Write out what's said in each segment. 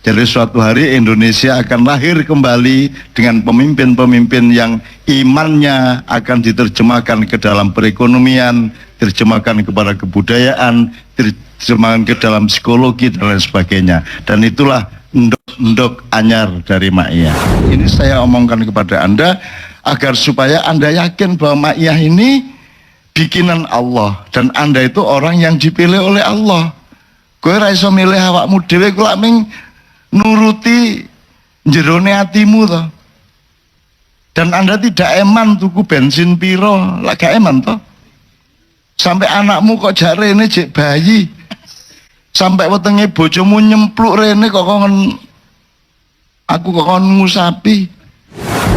Jadi suatu hari Indonesia akan lahir kembali dengan pemimpin-pemimpin yang imannya akan diterjemahkan ke dalam perekonomian, terjemahkan kepada kebudayaan, terjemahkan ke dalam psikologi dan lain sebagainya. Dan itulah ndok anyar dari Ma'iyah. Ini saya omongkan kepada Anda agar supaya Anda yakin bahwa Ma'iyah ini bikinan Allah dan Anda itu orang yang dipilih oleh Allah. Kowe ra iso milih awakmu dhewe, kowe lak ming nuruti jerone atimu to. Dan Anda tidak eman tuku bensin piro, lak gak eman to. Sampai anakmu kok jak rene jek bayi. Sampai wetenge bojomu nyempluk rene kok kon aku kok kon ngusapi.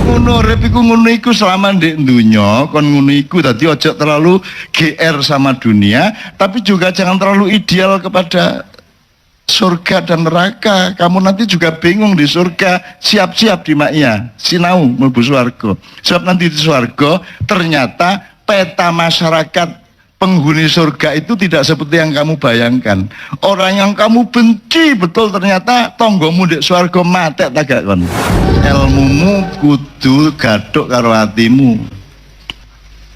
Ngono urip iku ngono iku selama ndek dunya kon ngono iku, dadi ojo terlalu GR sama dunia, tapi juga jangan terlalu ideal kepada surga dan neraka. Kamu nanti juga bingung di surga, siap-siap di Ma'iyah, sinau mlebu swarga. Sebab nanti di swarga ternyata peta masyarakat penghuni surga itu tidak seperti yang kamu bayangkan. Orang yang kamu benci betul ternyata tonggomu di swarga matek tak gak kon. Ilmumu kudu gathuk karo atimu,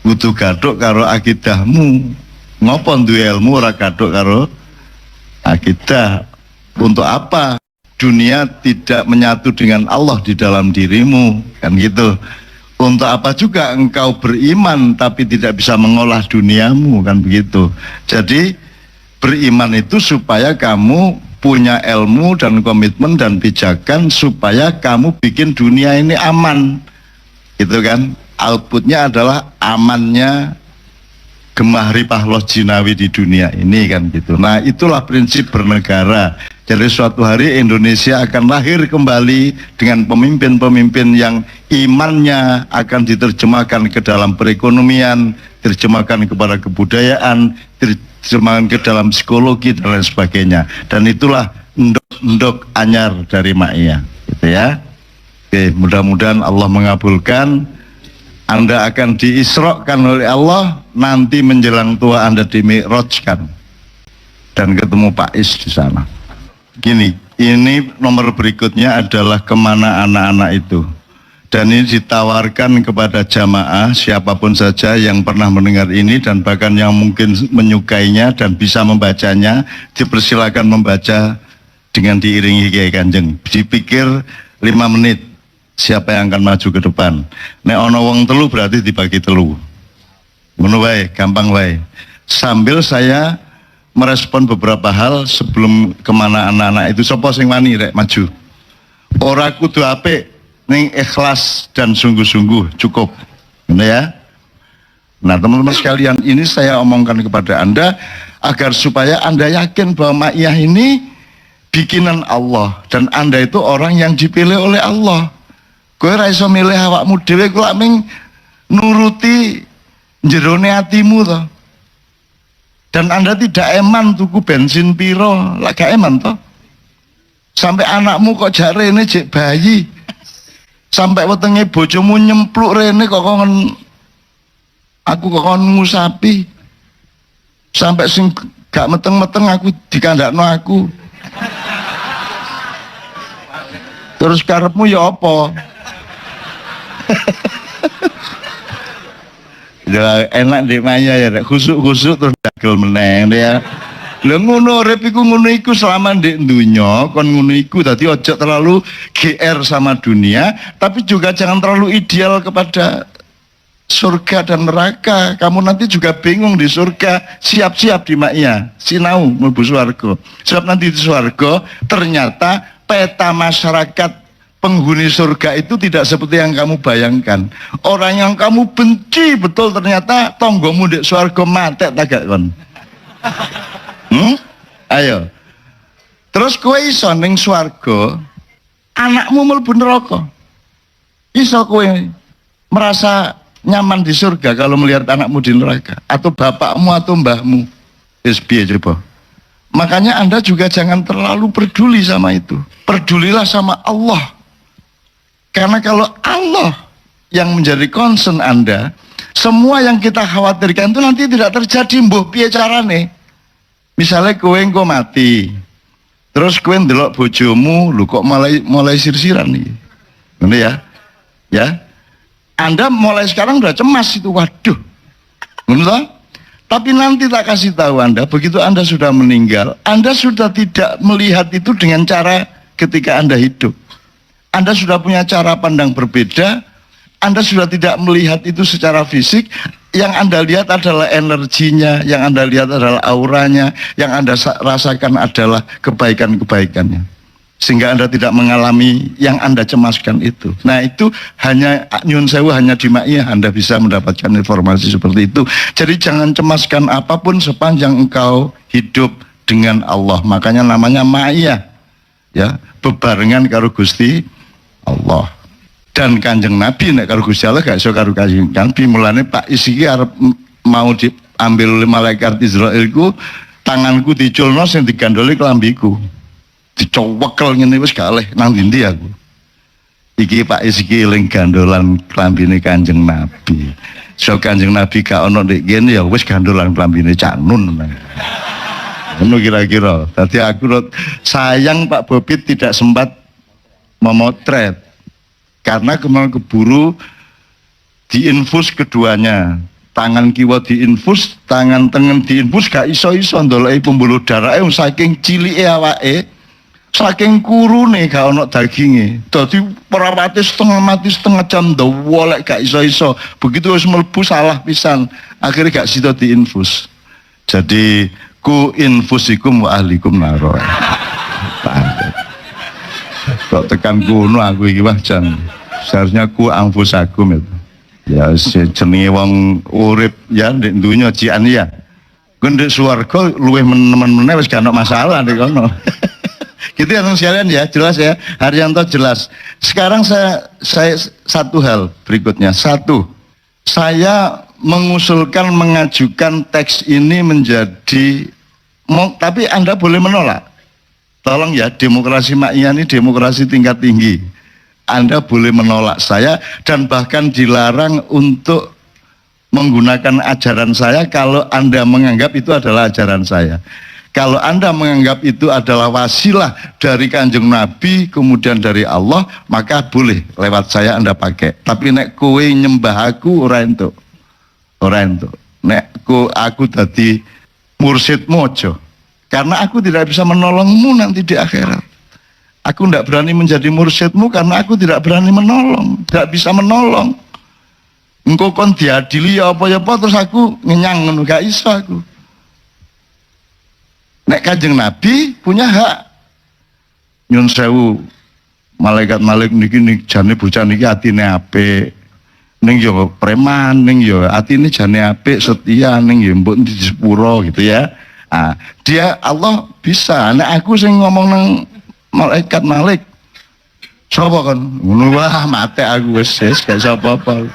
kudu gathuk karo akidahmu. Ngopo duwe ilmu ora gathuk karo akidah? Untuk apa? Dunia tidak menyatu dengan Allah di dalam dirimu, kan gitu. Untuk apa juga engkau beriman tapi tidak bisa mengolah duniamu, kan begitu. Jadi beriman itu supaya kamu punya ilmu dan komitmen dan pijakan supaya kamu bikin dunia ini aman, gitu kan. Outputnya adalah amannya gemah ripah jinawi di dunia ini, kan gitu. Nah itulah prinsip bernegara. Jadi suatu hari Indonesia akan lahir kembali dengan pemimpin-pemimpin yang imannya akan diterjemahkan ke dalam perekonomian, terjemahkan kepada kebudayaan, terjemahkan ke dalam psikologi dan lain sebagainya. Dan itulah ndok anyar dari Ma'iyah, gitu ya. Oke, mudah-mudahan Allah mengabulkan. Anda akan diisrokan oleh Allah, nanti menjelang tua Anda dimi'rajkan dan ketemu Pak Is di sana. Gini, ini nomor berikutnya adalah kemana anak-anak itu. Dan ini ditawarkan kepada jamaah siapapun saja yang pernah mendengar ini dan bahkan yang mungkin menyukainya dan bisa membacanya, dipersilakan membaca dengan diiringi Kiai Kanjeng. Dipikir 5 menit siapa yang akan maju ke depan. Nek ono wong telu berarti dibagi telu. Ngono wae, gampang wae. Sambil saya merespon beberapa hal sebelum kemana anak-anak itu. Sopo sing wani rek maju. Ora kudu apik, ning ikhlas dan sungguh-sungguh cukup. Benar ya? Nah teman-teman sekalian, ini saya omongkan kepada Anda agar supaya Anda yakin bahwa Ma'iyah ini bikinan Allah dan Anda itu orang yang dipilih oleh Allah. Kowe ra iso milih awakmu dhewe, kowe lak ming nuruti jerone atimu to. Dan Anda tidak eman tuku bensin piro, lak gak eman to. Sampai anakmu kok jak rene jek bayi. Sampai wetenge bojomu nyempluk rene kok kon aku kok kon ngusapi. Sampai sing gak meteng-meteng aku dikandakno aku. Terus karepmu ya apa? Ya enak di Ma'iyah ya, khusuk-khusuk terus dagel meneng ya. Lha ngono urip iku ngono iku selama ndek dunya kon ngono iku, dadi ojo terlalu GR sama dunia, tapi juga jangan terlalu ideal kepada surga dan neraka. Kamu nanti juga bingung di surga, siap-siap di Ma'iyah, sinau mlebu swarga. Sebab nanti di swarga ternyata peta masyarakat penghuni surga itu tidak seperti yang kamu bayangkan. Orang yang kamu benci betul ternyata tonggomu di swarga matek tak gak kon. Ayo. Terus kowe iso ning swarga, anakmu mlebu neraka. Iso kowe merasa nyaman di surga kalau melihat anakmu di neraka, atau bapakmu atau mbahmu. Wis piye coba? Makanya Anda juga jangan terlalu peduli sama itu. Pedulilah sama Allah. Karena kalau Allah yang menjadi concern Anda, semua yang kita khawatirkan itu nanti tidak terjadi. Mbuh piye carane? Misalnya kowe engko mati, Terus kowe ndelok bojomu, lho kok mulai sirsiran nih. Ngono ya. Ya. Anda mulai sekarang udah cemas itu, waduh. Ngono toh? Tapi nanti tak kasih tahu Anda, begitu Anda sudah meninggal, Anda sudah tidak melihat itu dengan cara ketika Anda hidup. Anda sudah punya cara pandang berbeda, Anda sudah tidak melihat itu secara fisik, yang Anda lihat adalah energinya, yang Anda lihat adalah auranya, yang Anda rasakan adalah kebaikan-kebaikannya. Sehingga Anda tidak mengalami yang Anda cemaskan itu. Nah itu hanya nyun sewu, hanya di Ma'iyah Anda bisa mendapatkan informasi seperti itu. Jadi jangan cemaskan apapun sepanjang engkau hidup dengan Allah. Makanya namanya Ma'iyah, ya, bebarengan karo Gusti Allah. Dan Kanjeng Nabi nek karo Gusti Allah gak iso karo Kanjeng Nabi. Mulane Pak Isiki arep mau diambil oleh malaikat Israel ku, tanganku diculno sing digandoli kelambiku. Dicowekel ngene wis gak oleh nang ndi aku. Iki Pak Isiki eling gandolan klambine Kanjeng Nabi. So Kanjeng Nabi gak ono ndek kene ya wis gandolan klambine Cak Nun. Ngono kira-kira. Dadi aku sayang Pak Bobit tidak sempat memotret. Karena kemarin keburu diinfus keduanya, tangan kiwa diinfus, tangan tengen diinfus, gak iso-iso ndoleki pembuluh darah saking cilike awake, saking kurune gak ono daginge. Dadi perawate setengah mati setengah jam ndolek gak iso-iso. Begitu wis mlebu salah pisan, akhirnya gak sida diinfus. Jadi ku infusikum wa ahlikum naro. Kok tekan kuno aku iki wah jan. Seharusnya ku anfusakum itu. Ya jenenge wong urip ya ndek donya jian ya. Ku ndek swarga luwih meneh wis gak ono masalah ndek kono. Gitu ya teman sekalian ya, jelas ya. Haryanto jelas. Sekarang saya satu hal berikutnya. Satu, saya mengusulkan mengajukan teks ini menjadi tapi Anda boleh menolak. Tolong ya, demokrasi Ma'iyah ini demokrasi tingkat tinggi. Anda boleh menolak saya dan bahkan dilarang untuk menggunakan ajaran saya kalau Anda menganggap itu adalah ajaran saya. Kalau Anda menganggap itu adalah wasilah dari Kanjeng Nabi kemudian dari Allah, maka boleh lewat saya Anda pakai. Tapi nek kowe nyembah aku ora entuk. Ora entuk. Nek aku dadi mursyidmu aja. Karena aku tidak bisa menolongmu nanti di akhirat. Aku tidak berani menjadi mursyidmu karena aku tidak berani menolong. Tidak bisa menolong. Engkau kon diadili ya apa-apa terus aku ngenyang ngono gak iso aku. Nek Kanjeng Nabi punya hak. Nyun sewu malaikat niki jane bocah niki atine apik. Ning yo preman, ning yo atine jane apik, setia ning yo mbok di sepuro gitu ya. Nah, dia Allah bisa. Nek aku sing ngomong nang malaikat Malik. Sapa kon? Ngono wah mate aku wis gak iso apa-apa.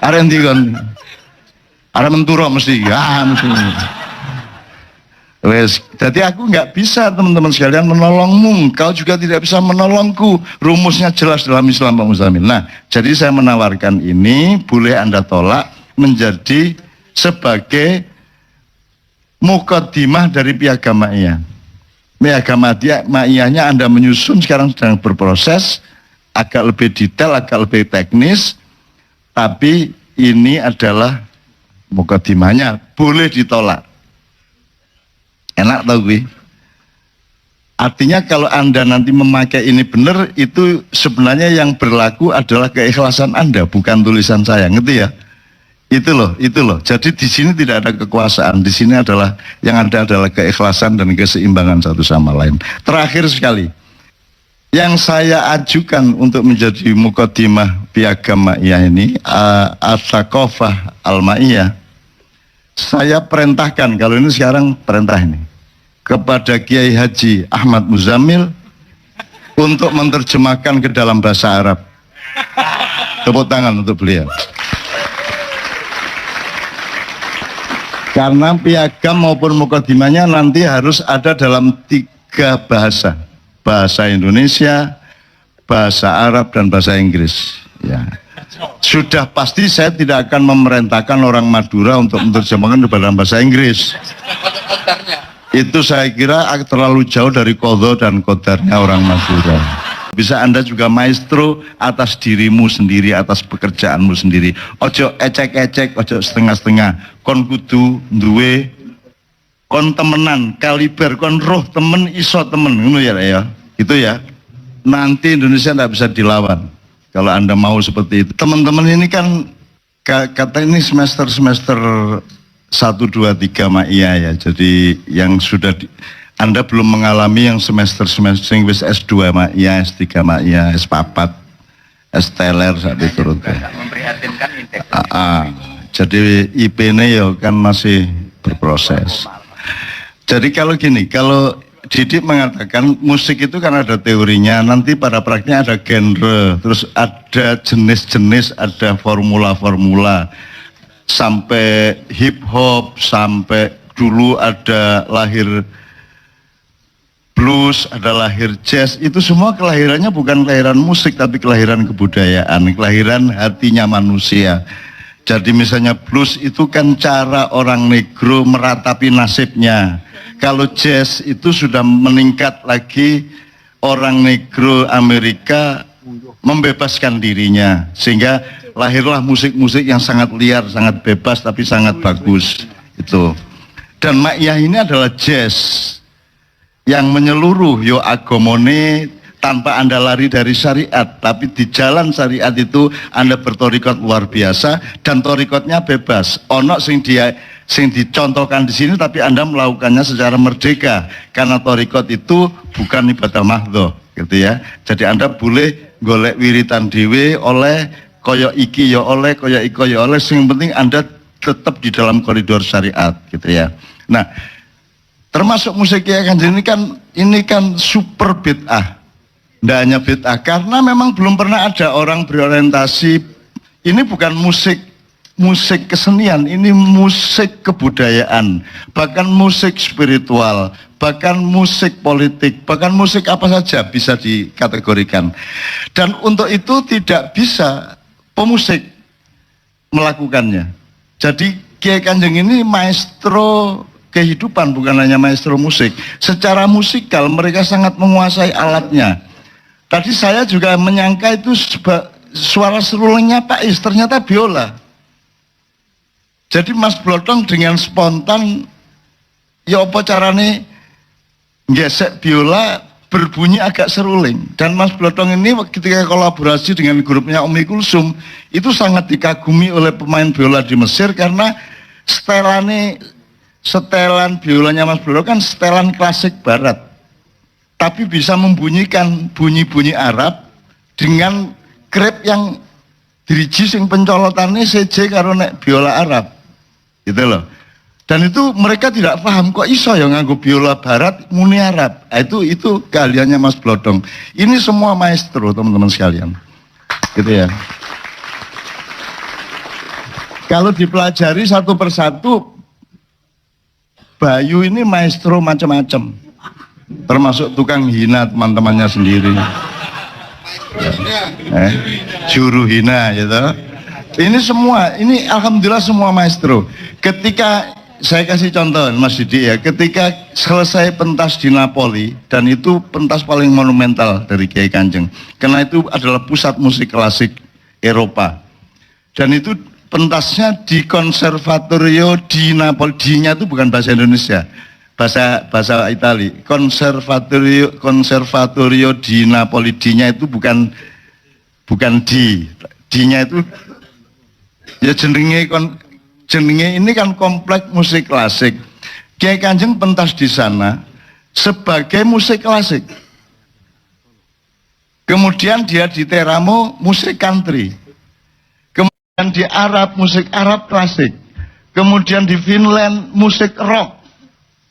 Arep ndi kon? Arep menturo mesti. Mesti. Wes, jadi aku nggak bisa teman-teman sekalian menolongmu. Kau juga tidak bisa menolongku. Rumusnya jelas dalam Islam Pak Muzamin. Nah, jadi saya menawarkan ini boleh Anda tolak menjadi sebagai mukaddimah dari Piagam Ma'iyah. Piagam Ma'iyahnya Anda menyusun sekarang sedang berproses, agak lebih detail, agak lebih teknis, tapi ini adalah mukaddimahnya, boleh ditolak. Enak tau gue. Artinya kalau Anda nanti memakai ini benar, itu sebenarnya yang berlaku adalah keikhlasan Anda, bukan tulisan saya, ngerti ya? Itu loh. Jadi di sini tidak ada kekuasaan, di sini adalah yang ada adalah keikhlasan dan keseimbangan satu sama lain. Terakhir sekali, yang saya ajukan untuk menjadi mukaddimah Piagam Ma'iyah ini, As-Saqafah Al-Ma'iyah, saya perintahkan, kalau ini sekarang perintah ini, kepada Kiai Haji Ahmad Muzamil untuk menerjemahkan ke dalam bahasa Arab. Tepuk tangan untuk beliau. Karena piagam maupun mukaddimahnya nanti harus ada dalam 3 bahasa. Bahasa Indonesia, bahasa Arab, dan bahasa Inggris. Ya. Sudah pasti saya tidak akan memerintahkan orang Madura untuk menerjemahkan ke dalam bahasa Inggris. Itu saya kira terlalu jauh dari qadha dan qadarnya orang Madura. Bisa Anda juga maestro atas dirimu sendiri, atas pekerjaanmu sendiri. Ojo ecek-ecek, ojo setengah-setengah. Kon kudu duwe, kon temenan, kaliber, kon roh temen, iso temen. Ngono ya. Itu ya. Nanti Indonesia tidak bisa dilawan. Kalau Anda mau seperti itu. Teman-teman ini kan kata ini semester 1, 2, 3 MAIA ya. Jadi yang sudah Anda belum mengalami yang semester wis S2 MAIA, S3 MAIA, S4, S-teler saat itu. Memprihatinkan indeks. Jadi IP-nya ya kan masih berproses. Jadi kalau gini, kalau Didik mengatakan musik itu kan ada teorinya, nanti pada praktiknya ada genre, terus ada jenis-jenis, ada formula-formula, sampai hip hop, sampai dulu ada lahir blues, ada lahir jazz, itu semua kelahirannya bukan kelahiran musik tapi kelahiran kebudayaan, kelahiran hatinya manusia. Jadi misalnya blues itu kan cara orang negro meratapi nasibnya. Kalau jazz itu sudah meningkat lagi, orang negro Amerika membebaskan dirinya, sehingga lahirlah musik-musik yang sangat liar, sangat bebas tapi sangat bagus itu. Dan Maiyah ini adalah jazz yang menyeluruh, yo agomone, tanpa Anda lari dari syariat, tapi di jalan syariat itu Anda bertorikot luar biasa dan torikotnya bebas. Ono sing dicontohkan di sini, tapi Anda melakukannya secara merdeka karena torikot itu bukan ibadah mahdhah, gitu ya. Jadi Anda boleh golek wiritan dhewe oleh koyo iki ya oleh, koyo iko ya oleh, sing penting Anda tetap di dalam koridor syariat, gitu ya. Nah, termasuk musik Kiai Kanjeng ini kan super bid'ah. Tidak hanya bid'ah, karena memang belum pernah ada orang berorientasi, ini bukan musik kesenian, ini musik kebudayaan, bahkan musik spiritual, bahkan musik politik, bahkan musik apa saja bisa dikategorikan. Dan untuk itu tidak bisa pemusik melakukannya. Jadi Kiai Kanjeng ini maestro kehidupan, bukan hanya maestro musik. Secara musikal mereka sangat menguasai alatnya. Tadi saya juga menyangka itu suara serulingnya Pak Is, ternyata biola. Jadi Mas Blotong dengan spontan, ya apa carane gesek biola berbunyi agak seruling. Dan Mas Blotong ini ketika kolaborasi dengan grupnya Umi Kulsum, itu sangat dikagumi oleh pemain biola di Mesir karena setelan biolanya Mas Blotong kan setelan klasik barat, tapi bisa membunyikan bunyi-bunyi Arab dengan krep yang diriji sing pencolotannya CJ karo nek biola Arab, gitu loh. Dan itu mereka tidak paham kok iso ya nganggo biola barat muni Arab. Itu keahliannya Mas Blotong. Ini semua maestro teman-teman sekalian, gitu ya. Kalau dipelajari satu persatu, Bayu ini maestro macam-macam, termasuk tukang hina teman-temannya sendiri, juru hina gitu. Ini semua, ini alhamdulillah semua maestro. Ketika saya kasih contoh Mas Didi ya, ketika selesai pentas di Napoli, dan itu pentas paling monumental dari Kiai Kanjeng, karena itu adalah pusat musik klasik Eropa, dan itu pentasnya di Conservatorio di Napoli. D-nya itu bukan bahasa Indonesia, bahasa Itali. Conservatorio di Napoli, D-nya itu bukan D-nya itu ya jenenge ini kan kompleks musik klasik. Kiai Kanjeng pentas di sana sebagai musik klasik. Kemudian dia di Teramo musik country. Kemudian di Arab musik Arab klasik. Kemudian di Finland musik rock.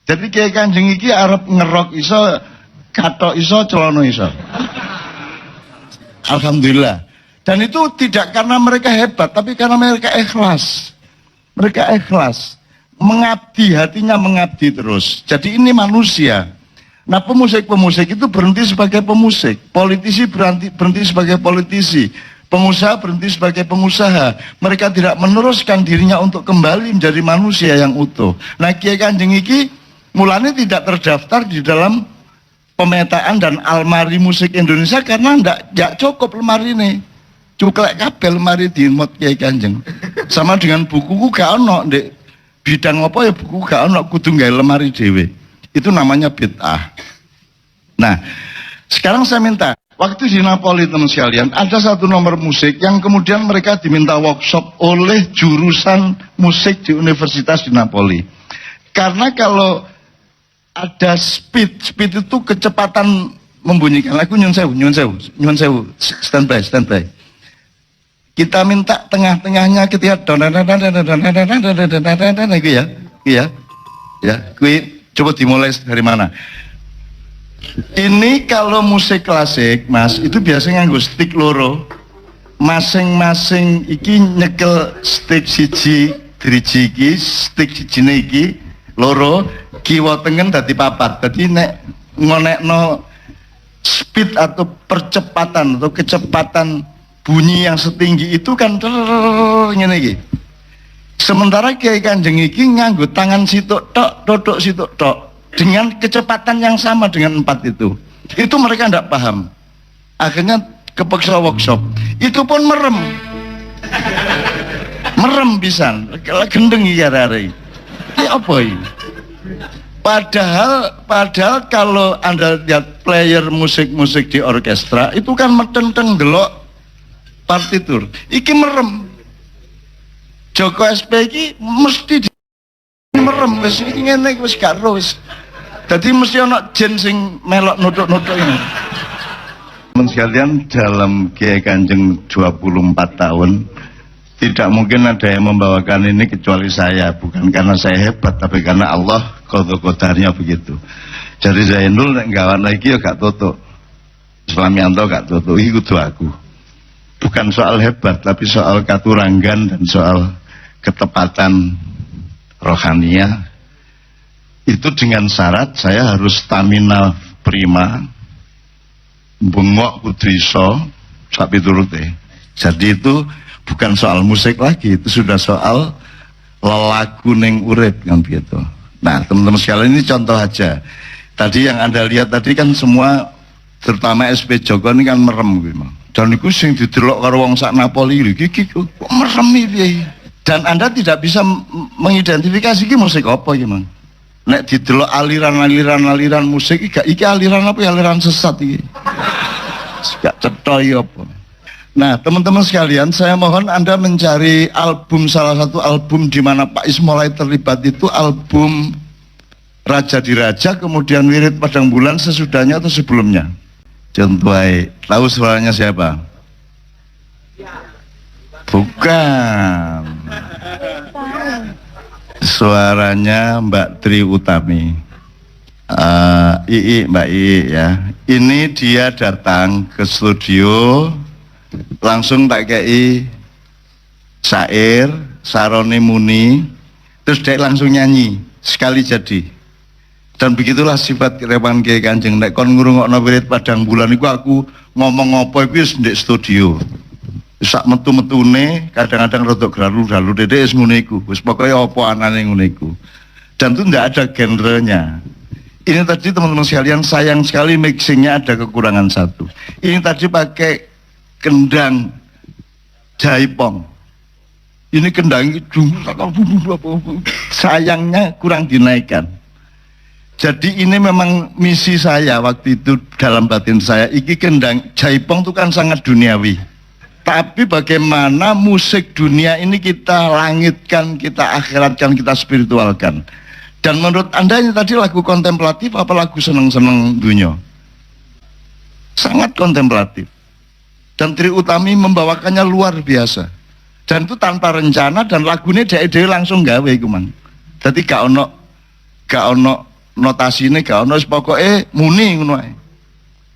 Jadi Kiai Kanjeng iki Arab ngerok iso, katok iso, celono iso. Alhamdulillah. Dan itu tidak karena mereka hebat, tapi karena mereka ikhlas. Mereka ikhlas, mengabdi, hatinya mengabdi terus. Jadi ini manusia. Nah, pemusik-pemusik itu berhenti sebagai pemusik, politisi berhenti sebagai politisi, pengusaha berhenti sebagai pengusaha. Mereka tidak meneruskan dirinya untuk kembali menjadi manusia yang utuh. Nah, Kiai Kanjeng iki Mulanya tidak terdaftar di dalam pemetaan dan almari musik Indonesia karena ndak cukup lemari ini. Cuklek kabel lemari di mod Kiai Kanjeng. Sama dengan bukuku gak ono ndek bidang apa ya buku gak ono kudu nggawe lemari dhewe. Itu namanya bid'ah. Nah, sekarang saya minta waktu di Napoli teman sekalian ada satu nomor musik yang kemudian mereka diminta workshop oleh jurusan musik di Universitas di Napoli. Karena kalau ada speed itu kecepatan membunyikan lagu nyun sewu, standby. Kita minta tengah-tengahnya ketika itu ya, coba dimulai dari mana? Ini kalau musik klasik, Mas, itu biasanya nganggo stick loro. Masing-masing iki nyekel stick siji, driji iki, stick sijine iki loro, kiwa tengen dadi papat. Dadi nek ngonekno speed atau percepatan atau kecepatan bunyi yang setinggi itu kan ngene iki. Sementara Kiai Kanjeng iki nganggo tangan situk tok, dodok situk tok. Dengan kecepatan yang sama dengan 4 itu mereka tidak paham, akhirnya kepeksa workshop, itu pun merem pisan, gendeng ya hari ini apa ini? Padahal kalau Anda lihat player musik di orkestra itu kan metenteng delok partitur, iki merem. Joko SP iki mesti merem wis iki ngene wis gak ro wis. Dadi mesti ana jen sing melok nutuk-nutuk ini. Teman sekalian, dalam Kiai Kanjeng 24 tahun tidak mungkin ada yang membawakan ini kecuali saya, bukan karena saya hebat tapi karena Allah qadar-qadarnya begitu. Jadi Zainul nek gawan lagi ya gak tutuk. Islamianto gak tutuk iki kudu aku. Bukan soal hebat tapi soal katuranggan dan soal ketepatan rohaniah. Itu dengan syarat saya harus stamina prima, bengok kudiso, sapi turute. Jadi itu bukan soal musik lagi, itu sudah soal lelaku ning urip kan gitu. Nah, teman-teman sekalian ini contoh aja. Tadi yang Anda lihat tadi kan semua, terutama SP Joko ini kan merem gitu. Dan itu sing didelok karo wong sak Napoli iki kok merem iki. Dan Anda tidak bisa mengidentifikasi iki musik apa iki, Mang. Nek didelok aliran musik iki aliran apa ya, aliran sesat iki. Gak cetha apa. Nah, teman-teman sekalian, saya mohon Anda mencari album, salah satu album di mana Pak Is mulai terlibat itu album Raja di Raja, kemudian Wirid Padang Bulan sesudahnya atau sebelumnya. Contoh, tahu suaranya siapa? Bukan. Suaranya Mbak Tri Utami. Mbak Ii ya. Ini dia datang ke studio, langsung tak kei syair, sarone muni, terus dia langsung nyanyi sekali jadi. Dan begitulah sifat Rewan Kiai Kanjeng. Nek kon ngrungokno Wirid Padang Bulan iku aku ngomong apa iku wis ndek studio. Sak metu-metune kadang-kadang rodok gralu-gralu dedek wis ngene iku. Wis pokoke apa anane ngene iku. Dan itu ndak ada genrenya. Ini tadi teman-teman sekalian, sayang sekali mixingnya ada kekurangan satu. Ini tadi pakai kendang jaipong. Ini kendang itu sayangnya kurang dinaikkan. Jadi ini memang misi saya waktu itu dalam batin saya. Iki kendang jaipong itu kan sangat duniawi. Tapi bagaimana musik dunia ini kita langitkan, kita akhiratkan, kita spiritualkan. Dan menurut Anda ini tadi lagu kontemplatif apa lagu seneng-seneng dunia? Sangat kontemplatif. Dan Tri Utami membawakannya luar biasa. Dan itu tanpa rencana, dan lagunya dia langsung gawe iku, Mang. Jadi gak ono notasine, gak ono pokoke muni ngono ae.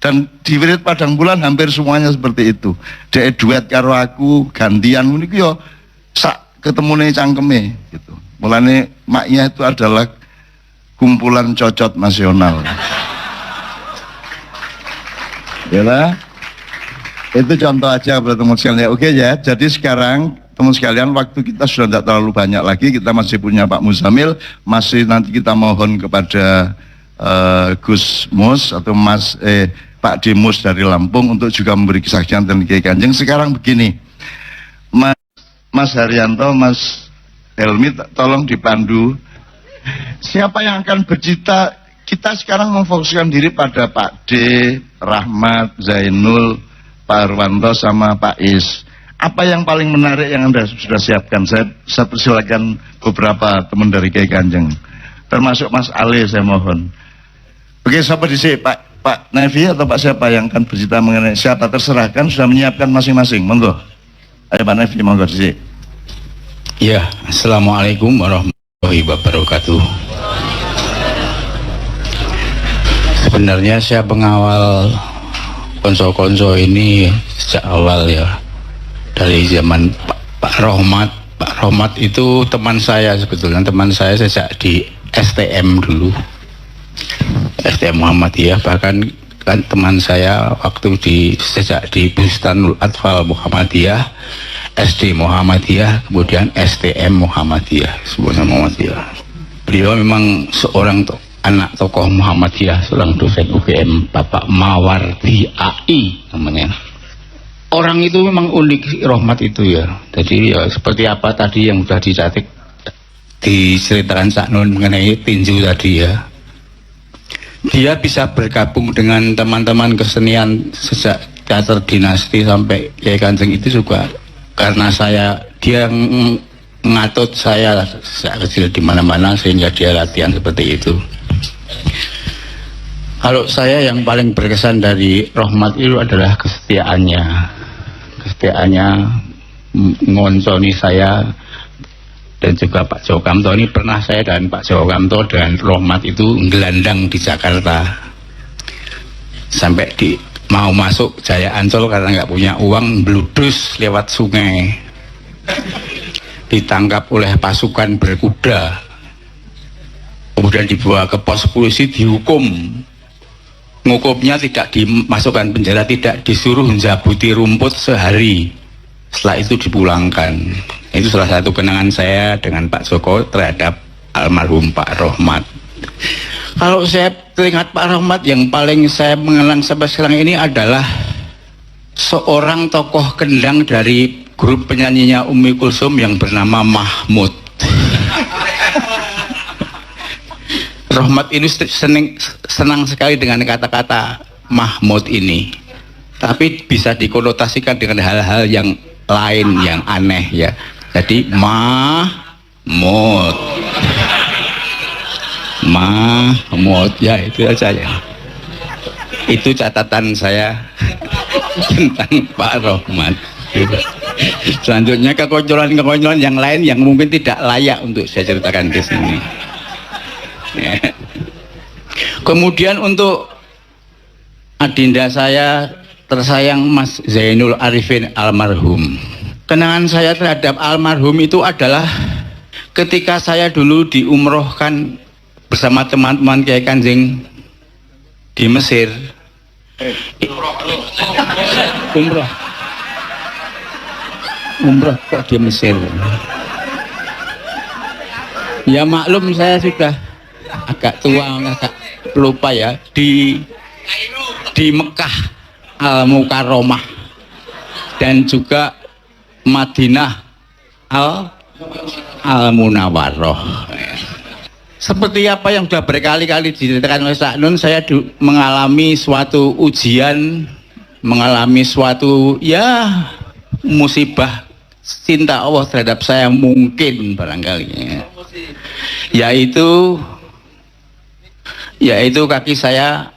Dan di Wirid Padang Bulan hampir semuanya seperti itu. Dia duet karo aku, gantian ngono iku yo sak ketemune cangkeme gitu. Mulane maknya itu adalah kumpulan cocot nasional. Yalah. Itu contoh aja buat teman sekalian. Oke ya. Jadi sekarang teman sekalian, waktu kita sudah tidak terlalu banyak lagi. Kita masih punya Pak Muzamil, masih nanti kita mohon kepada Gus Mus atau Pak Dimus dari Lampung untuk juga memberi kesaksian tentang Kiai Kanjeng. Sekarang begini, Mas Haryanto, Mas Helmi, tolong dipandu. Siapa yang akan bercita? Kita sekarang memfokuskan diri pada Pak D, Rahmat, Zainul, Pak Arwanto, sama Pak Is. Apa yang paling menarik yang Anda sudah siapkan? Saya persilakan beberapa teman dari Kiai Kanjeng, termasuk Mas Ali, saya mohon. Oke, siapa di sini? Pak Nevi atau Pak siapa yang akan bercerita mengenai siapa? Terserah, kan sudah menyiapkan masing-masing. Monggo. Ayo Pak Nevi, monggo di sini. Ya, Assalamualaikum warahmatullahi wabarakatuh. Sebenarnya saya pengawal konso-konso ini sejak awal ya, dari zaman Pak Rohmat. Pak Rohmat itu teman saya sebetulnya, teman saya sejak di STM dulu, STM Muhammadiyah. Bahkan kan teman saya waktu sejak di Bustanul Atfal Muhammadiyah, SD Muhammadiyah, kemudian STM Muhammadiyah, semuanya Muhammadiyah. Beliau memang seorang anak tokoh Muhammadiyah, seorang dosen UGM, Bapak Mawardi AI namanya. Orang itu memang unik, Rohmat itu ya. Jadi ya, seperti apa tadi yang sudah diceritakan Cak Nun mengenai tinju tadi ya. Dia bisa bergabung dengan teman-teman kesenian sejak teater dinasti sampai Kiai Kanjeng itu juga karena dia ngatut saya sejak kecil di mana-mana sehingga dia latihan seperti itu. Kalau saya yang paling berkesan dari Rohmat itu adalah kesetiaannya ngonconi saya dan juga Pak Joko Kamto. Ini pernah saya dan Pak Joko Kamto dan Rohmat itu gelandang di Jakarta sampai mau masuk Jaya Ancol karena nggak punya uang, bludus lewat sungai, ditangkap oleh pasukan berkuda, kemudian dibawa ke pos polisi, dihukum. Ngukumnya tidak dimasukkan penjara, tidak disuruh menjabuti rumput sehari, setelah itu dipulangkan. Itu salah satu kenangan saya dengan Pak Joko terhadap almarhum Pak Rohmat. Kalau saya teringat Pak Rohmat, yang paling saya mengenang sampai sekarang ini adalah seorang tokoh kendang dari grup penyanyinya Umi Kulsum yang bernama Mahmud. Rohmat ini senang sekali dengan kata-kata Mahmud ini, tapi bisa dikonotasikan dengan hal-hal yang lain yang aneh ya. Jadi Mahmud ya, itu saja ya. Itu catatan saya tentang Pak Rohmat. Selanjutnya kekonyolan yang lain yang mungkin tidak layak untuk saya ceritakan di sini. Ya. Kemudian untuk adinda saya tersayang Mas Zainul Arifin almarhum, kenangan saya terhadap almarhum itu adalah ketika saya dulu diumrohkan bersama teman-teman Kiai Kanjeng di Mesir. Umroh kok di Mesir. Ya maklum saya sudah agak tua, agak lupa ya. Di Mekah Al-Mukarramah dan juga Madinah Al-Munawwarah. Seperti apa yang sudah berkali-kali diceritakan oleh Cak Nun, saya mengalami suatu ujian, mengalami suatu ya musibah cinta Allah terhadap saya mungkin barangkali ya. Yaitu kaki saya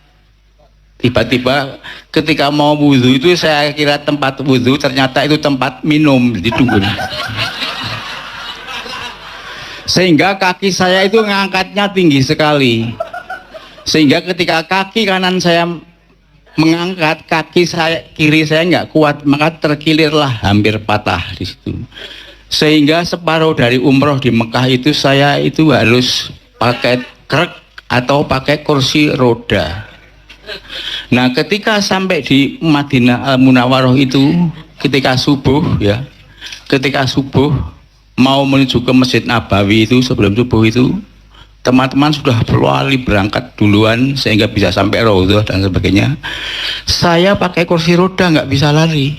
tiba-tiba ketika mau wudhu itu saya kira tempat wudhu, ternyata itu tempat minum, ditunggu. Sehingga kaki saya itu ngangkatnya tinggi sekali, sehingga ketika kaki kanan saya mengangkat, kaki saya kiri saya nggak kuat, maka terkilirlah, hampir patah di situ. Sehingga separuh dari umroh di Mekah itu saya itu harus pakai krek atau pakai kursi roda. Nah ketika sampai di Madinah Al-Munawwarah itu ketika subuh ya, ketika subuh mau menuju ke Masjid Nabawi itu, sebelum subuh itu teman-teman sudah berlari berangkat duluan sehingga bisa sampai Raudhah dan sebagainya. Saya pakai kursi roda nggak bisa lari.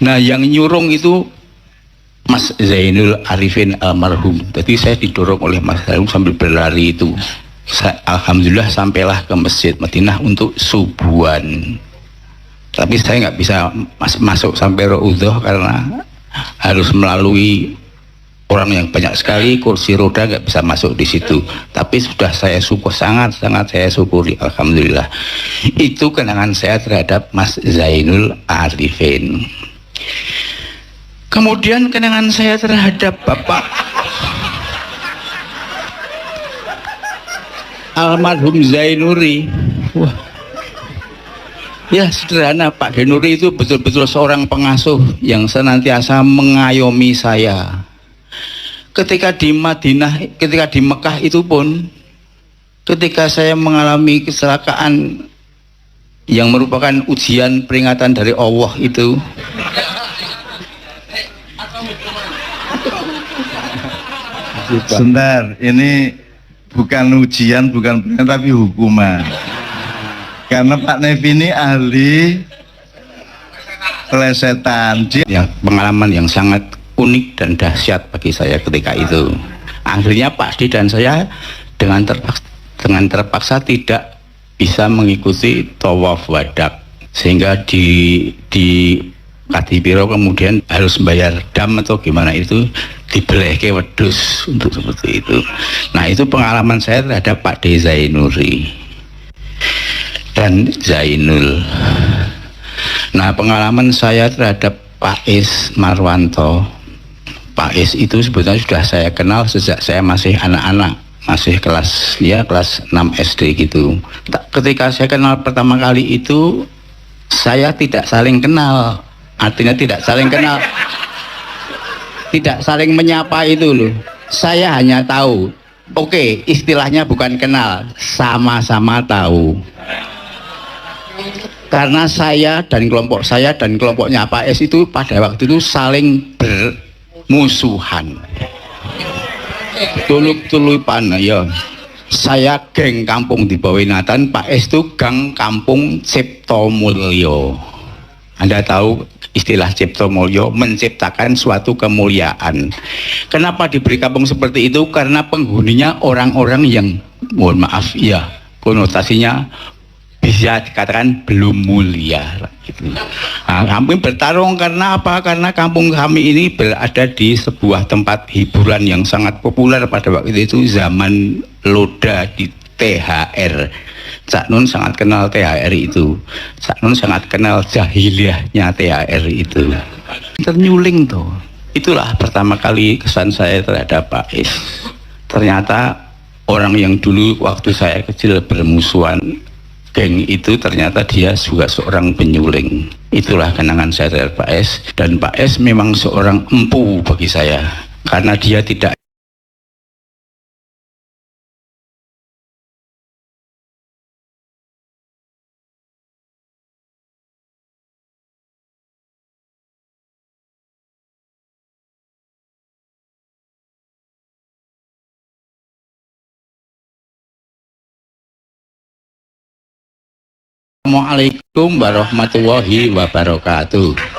Nah, yang nyurung itu Mas Zainul Arifin almarhum. Jadi saya didorong oleh Mas Zainul sambil berlari itu. Alhamdulillah sampailah ke Masjid Madinah untuk subuhan. Tapi saya nggak bisa masuk sampai Raudhah karena harus melalui orang yang banyak sekali, kursi roda nggak bisa masuk di situ. Tapi sudah saya syukur, sangat saya syukuri, alhamdulillah. Itu kenangan saya terhadap Mas Zainul Arifin. Kemudian kenangan saya terhadap Bapak almarhum Zainuri. Wah, ya sederhana, Pak Zainuri itu betul-betul seorang pengasuh yang senantiasa mengayomi saya. Ketika di Madinah, ketika di Mekah itu pun, ketika saya mengalami kecelakaan yang merupakan ujian peringatan dari Allah itu, sebentar, ini bukan ujian, bukan peringatan, tapi hukuman. Karena Pak Nevi ini ahli plesetan. yang pengalaman yang sangat unik dan dahsyat bagi saya ketika itu. Akhirnya Pak Di dan saya dengan terpaksa tidak bisa mengikuti tawaf wadak, sehingga di Kadipiro kemudian harus bayar dam atau gimana itu, dibelehke wedus untuk seperti itu. Nah, itu pengalaman saya terhadap Pak D Zainuri dan Zainul. Nah, pengalaman saya terhadap Pak Is Marwanto, Pak Is itu sebetulnya sudah saya kenal sejak saya masih anak-anak, masih kelas 6 SD gitu. Ketika saya kenal pertama kali itu, saya tidak saling kenal. Artinya tidak saling kenal, tidak saling menyapa itu loh. Saya hanya tahu, oke, istilahnya bukan kenal, sama-sama tahu. Karena saya dan kelompoknya Pak S itu pada waktu itu saling bermusuhan. Tulup-tulupan ya. Saya geng kampung di Bawinatan, Pak S itu gang kampung Cipto Mulyo. Anda tahu istilah Cipto Mulyo, menciptakan suatu kemuliaan. Kenapa diberi kampung seperti itu? Karena penghuninya orang-orang yang, mohon maaf ya, konotasinya bisa dikatakan belum mulia gitu. Nah, kami bertarung karena apa? Karena kampung kami ini berada di sebuah tempat hiburan yang sangat populer pada waktu itu, zaman Loda di THR. Cak Nun sangat kenal THR itu. Cak Nun sangat kenal jahiliyahnya THR itu. Ternyuling tuh. Itulah pertama kali kesan saya terhadap Pak Is. Ternyata orang yang dulu waktu saya kecil bermusuhan geng itu, ternyata dia juga seorang penyuling. Itulah kenangan saya terhadap Pak S. Dan Pak S memang seorang empu bagi saya, karena dia tidak Assalamualaikum warahmatullahi wabarakatuh.